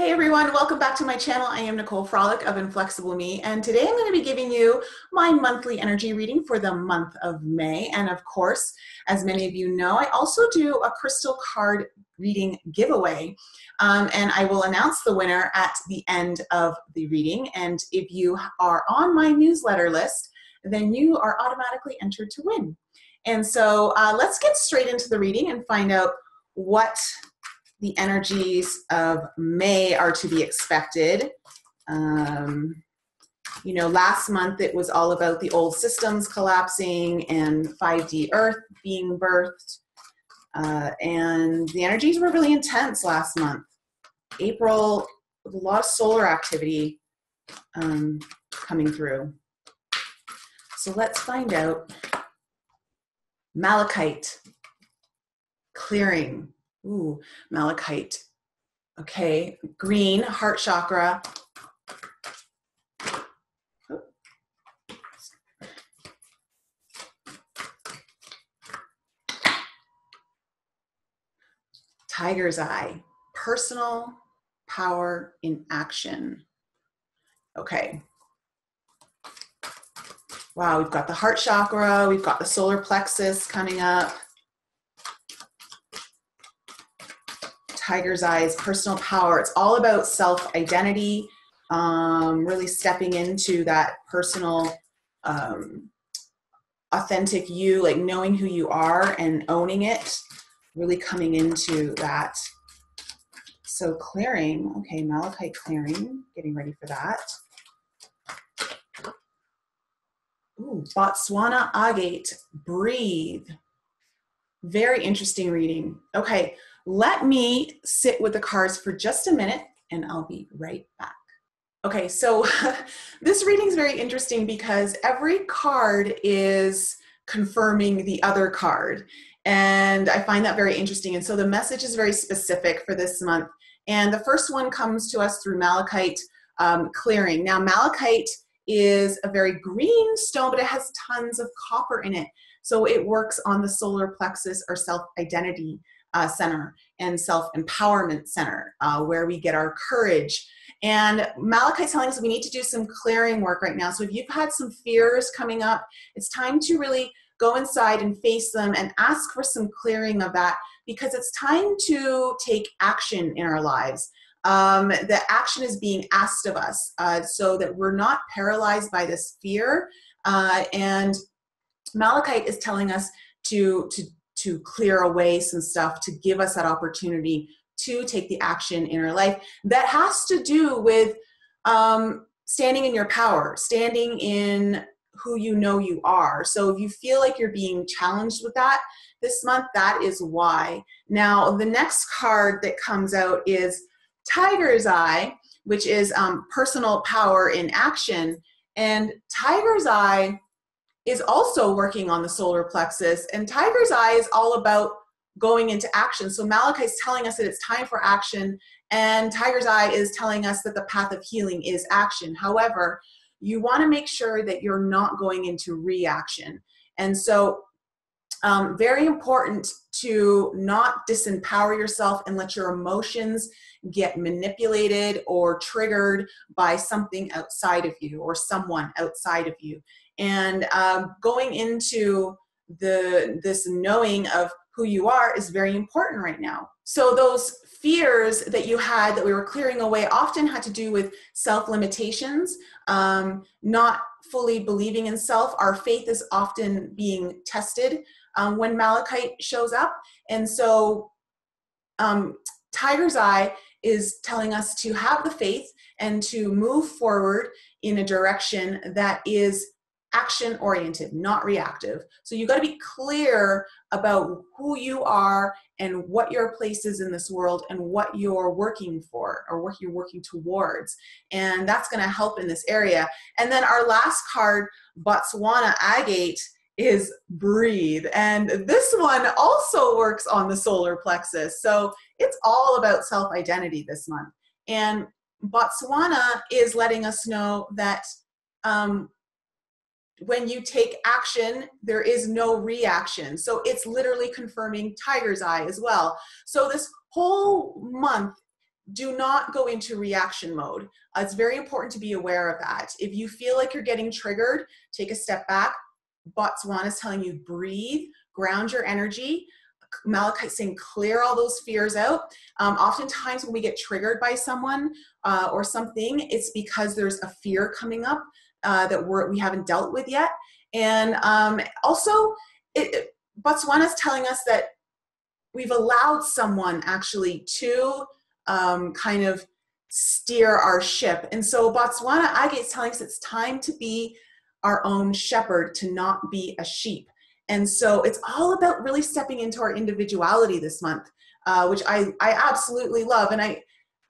Hey everyone, welcome back to my channel. I am Nicole Frolic of Inflexible Me, and today I'm going to be giving you my monthly energy reading for the month of May. And of course, as many of you know, I also do a crystal card reading giveaway, and I will announce the winner at the end of the reading. And if you are on my newsletter list, then you are automatically entered to win. And so let's get straight into the reading and find out what the energies of May are to be expected. You know, last month it was all about the old systems collapsing and 5D Earth being birthed. And the energies were really intense last month. April, with a lot of solar activity coming through. So let's find out. Malachite, clearing. Ooh, malachite. Okay, green, heart chakra. Tiger's eye, personal power in action. Okay. Wow, we've got the heart chakra, we've got the solar plexus coming up. Tiger's eyes, personal power. It's all about self-identity, really stepping into that personal, authentic you, like knowing who you are and owning it, really coming into that. So clearing, okay, malachite clearing, getting ready for that. Ooh, Botswana agate, breathe. Very interesting reading. Okay, let me sit with the cards for just a minute and I'll be right back. Okay, so this reading is very interesting because every card is confirming the other card. And I find that very interesting. And so the message is very specific for this month. And the first one comes to us through malachite clearing. Now, malachite is a very green stone, but it has tons of copper in it. So it works on the solar plexus or self-identity center and self-empowerment center, where we get our courage. And malachite's telling us we need to do some clearing work right now. So if you've had some fears coming up, it's time to really go inside and face them and ask for some clearing of that, because it's time to take action in our lives. The action is being asked of us so that we're not paralyzed by this fear. And malachite is telling us to clear away some stuff, to give us that opportunity to take the action in our life. That has to do with standing in your power, standing in who you know you are. So if you feel like you're being challenged with that this month, that is why. Now, the next card that comes out is Tiger's Eye, which is personal power in action. And Tiger's Eye is also working on the solar plexus, and Tiger's Eye is all about going into action. So malachite is telling us that it's time for action, and Tiger's Eye is telling us that the path of healing is action. However, you want to make sure that you're not going into reaction. And so very important to not disempower yourself and let your emotions get manipulated or triggered by something outside of you or someone outside of you. And going into this knowing of who you are is very important right now. So those fears that you had that we were clearing away often had to do with self-limitations, not fully believing in self. Our faith is often being tested when malachite shows up. And so Tiger's Eye is telling us to have the faith and to move forward in a direction that is action-oriented, not reactive. So you got to be clear about who you are and what your place is in this world and what you're working for or what you're working towards. And that's going to help in this area. And then our last card, Botswana agate, is breathe. And this one also works on the solar plexus. So it's all about self-identity this month. And Botswana is letting us know that when you take action, there is no reaction. So it's literally confirming Tiger's Eye as well. So this whole month, do not go into reaction mode. It's very important to be aware of that. If you feel like you're getting triggered, take a step back. Botswana is telling you breathe, ground your energy. Malachite's saying clear all those fears out. Oftentimes when we get triggered by someone or something, it's because there's a fear coming up that we haven't dealt with yet. And also, Botswana is telling us that we've allowed someone actually to kind of steer our ship. And so Botswana Agate is telling us it's time to be our own shepherd, to not be a sheep. And so it's all about really stepping into our individuality this month, which I absolutely love. And I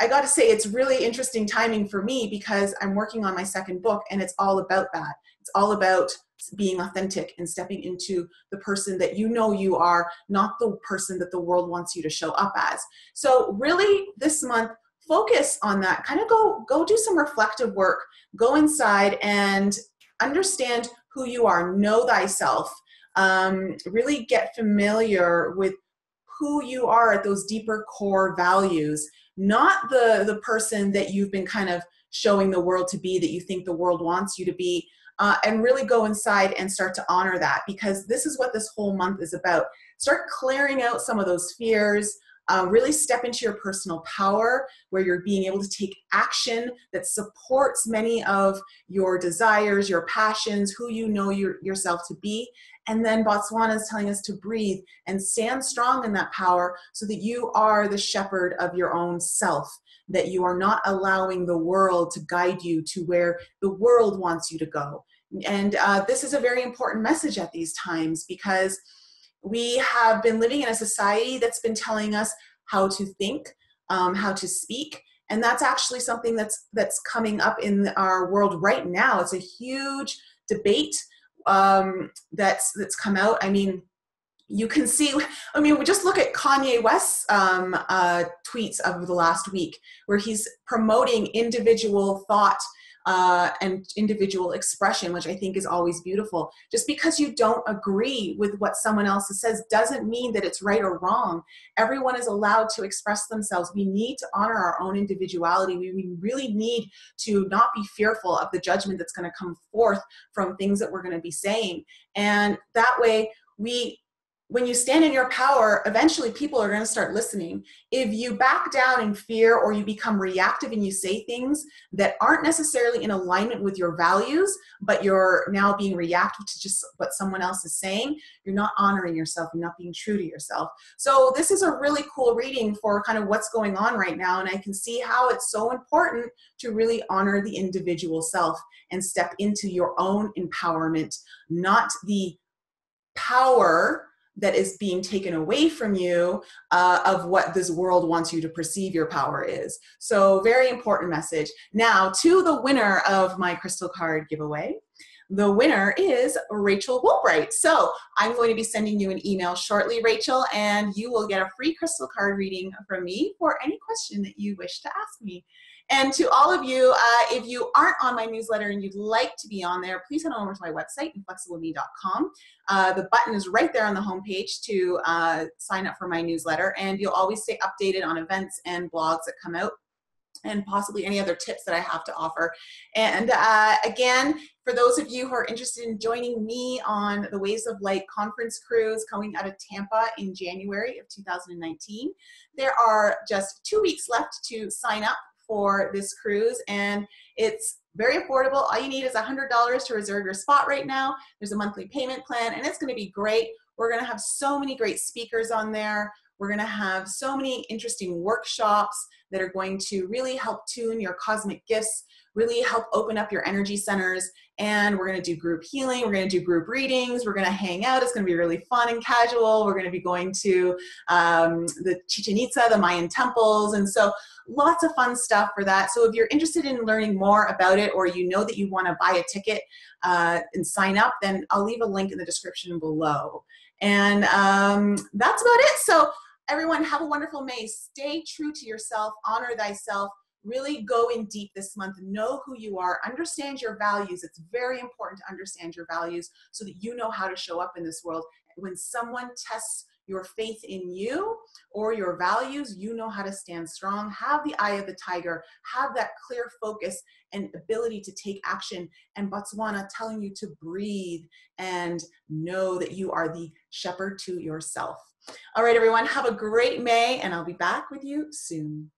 got to say, it's really interesting timing for me because I'm working on my second book, and it's all about that. It's all about being authentic and stepping into the person that you know you are, not the person that the world wants you to show up as. So really this month, focus on that. Kind of go do some reflective work. Go inside and understand who you are. Know thyself. Really get familiar with who you are at those deeper core values, not the person that you've been kind of showing the world to be, that you think the world wants you to be, and really go inside and start to honor that, because this is what this whole month is about. Start clearing out some of those fears. Really step into your personal power, where you're being able to take action that supports many of your desires, your passions, who you know yourself to be. And then Botswana is telling us to breathe and stand strong in that power so that you are the shepherd of your own self, that you are not allowing the world to guide you to where the world wants you to go. And this is a very important message at these times, because we have been living in a society that's been telling us how to think, how to speak, and that's actually something that's coming up in our world right now. It's a huge debate that's come out. I mean, you can see, we just look at Kanye West's tweets of the last week, where he's promoting individual thought and individual expression, which I think is always beautiful. Just because you don't agree with what someone else says doesn't mean that it's right or wrong. Everyone is allowed to express themselves. We need to honor our own individuality. We really need to not be fearful of the judgment that's going to come forth from things that we're going to be saying. And that way, when you stand in your power, eventually people are going to start listening. If you back down in fear, or you become reactive and you say things that aren't necessarily in alignment with your values, but you're now being reactive to just what someone else is saying, you're not honoring yourself. You're not being true to yourself. So this is a really cool reading for kind of what's going on right now. And I can see how it's so important to really honor the individual self and step into your own empowerment, not the power that is being taken away from you of what this world wants you to perceive your power is. So very important message. Now to the winner of my crystal card giveaway. The winner is Rachel Woolbright. So I'm going to be sending you an email shortly, Rachel, and you will get a free crystal card reading from me for any question that you wish to ask me. And to all of you, if you aren't on my newsletter and you'd like to be on there, please head on over to my website, inflexibleme.com. The button is right there on the homepage to sign up for my newsletter, and you'll always stay updated on events and blogs that come out, and possibly any other tips that I have to offer. And again, for those of you who are interested in joining me on the Waves of Light conference cruise coming out of Tampa in January of 2019, there are just 2 weeks left to sign up for this cruise, and it's very affordable. All you need is $100 to reserve your spot right now. There's a monthly payment plan, and it's going to be great. We're going to have so many great speakers on there. We're going to have so many interesting workshops that are going to really help tune your cosmic gifts, really help open up your energy centers. And we're going to do group healing. We're going to do group readings. We're going to hang out. It's going to be really fun and casual. We're going to be going to the Chichen Itza, the Mayan temples. And so lots of fun stuff for that. So if you're interested in learning more about it, or you know that you want to buy a ticket and sign up, then I'll leave a link in the description below. And that's about it. So everyone, have a wonderful May. Stay true to yourself. Honor thyself. Really go in deep this month. Know who you are. Understand your values. It's very important to understand your values so that you know how to show up in this world. When someone tests your faith in you or your values, you know how to stand strong, have the eye of the tiger, have that clear focus and ability to take action. And Botswana telling you to breathe and know that you are the shepherd to yourself. All right, everyone, have a great May, and I'll be back with you soon.